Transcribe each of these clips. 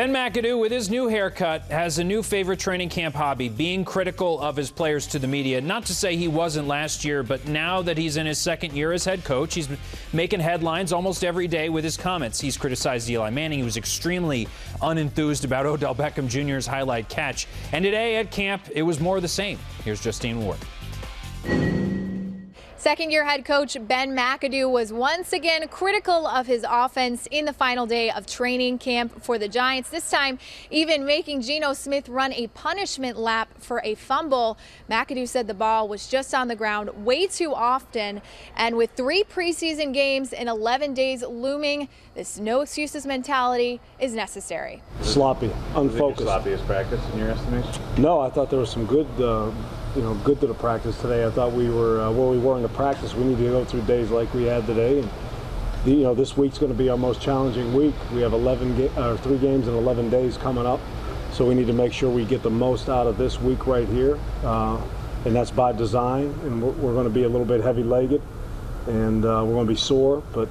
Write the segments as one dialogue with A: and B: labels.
A: Ben McAdoo, with his new haircut, has a new favorite training camp hobby, being critical of his players to the media. Not to say he wasn't last year, but now that he's in his second year as head coach, he's making headlines almost every day with his comments. He's criticized Eli Manning. He was extremely unenthused about Odell Beckham Jr.'s highlight catch. And today at camp, it was more of the same. Here's Justine Ward.
B: Second-year head coach Ben McAdoo was once again critical of his offense in the final day of training camp for the Giants, this time even making Geno Smith run a punishment lap for a fumble. McAdoo said the ball was just on the ground way too often, and with 3 preseason games in 11 days looming, this no excuses mentality is necessary.
C: Sloppy, unfocused.
D: Sloppiest practice in your estimation?
C: No, I thought there was some good good to the practice today. I thought we were where we were in the practice. We need to go through days like we had today, and this week's going to be our most challenging week. We have 3 games in 11 days coming up, so we need to make sure we get the most out of this week right here, and that's by design. And we're going to be a little bit heavy-legged, and we're going to be sore, but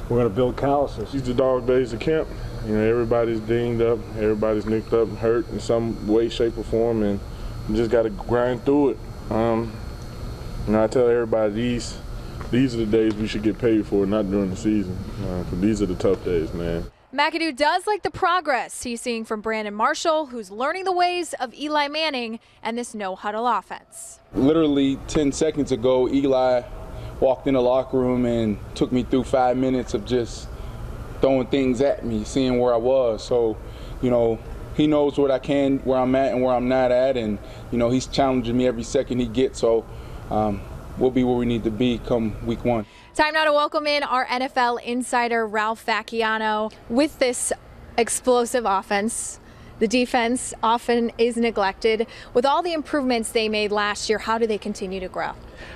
C: we're going to build calluses.
E: These are dog days of camp. Everybody's dinged up, everybody's nicked up, hurt in some way, shape, or form, and you just got to grind through it. I tell everybody these are the days we should get paid for, not during the season. 'Cause these are the tough days, man.
B: McAdoo does like the progress he's seeing from Brandon Marshall, who's learning the ways of Eli Manning and this no-huddle offense.
F: Literally 10 seconds ago, Eli walked in the locker room and took me through 5 minutes of just throwing things at me, seeing where I was. So, he knows what I can, where I'm at and where I'm not at, and he's challenging me every second he gets. So we'll be where we need to be come week 1.
B: Time now to welcome in our NFL insider Ralph Vacchiano. With this explosive offense, the defense often is neglected. With all the improvements they made last year, how do they continue to grow?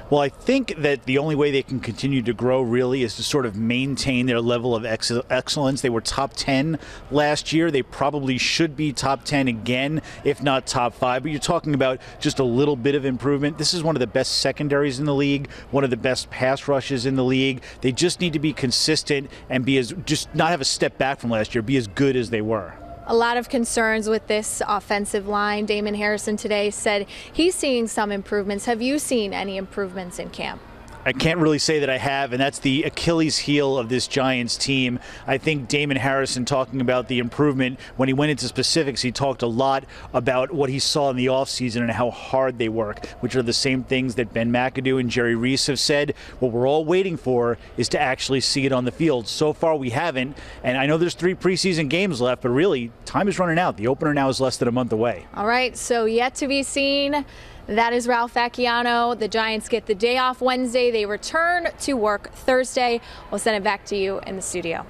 G: Well, I think that the only way they can continue to grow really is to sort of maintain their level of excellence. They were top 10 last year. They probably should be top 10 again, if not top 5. But you're talking about just a little bit of improvement. This is one of the best secondaries in the league, one of the best pass rushes in the league. They just need to be consistent and just not have a step back from last year, be as good as they were.
B: A lot of concerns with this offensive line. Damon Harrison today said he's seeing some improvements. Have you seen any improvements in camp?
G: I can't really say that I have, and that's the Achilles heel of this Giants team. I think Damon Harrison, talking about the improvement, when he went into specifics, he talked a lot about what he saw in the offseason and how hard they work, which are the same things that Ben McAdoo and Jerry Reese have said. What we're all waiting for is to actually see it on the field. So far, we haven't, and I know there's 3 preseason games left, but really, time is running out. The opener now is less than a month away.
B: All right, so yet to be seen. That is Ralph Vacchiano. The Giants get the day off Wednesday. They return to work Thursday. We'll send it back to you in the studio.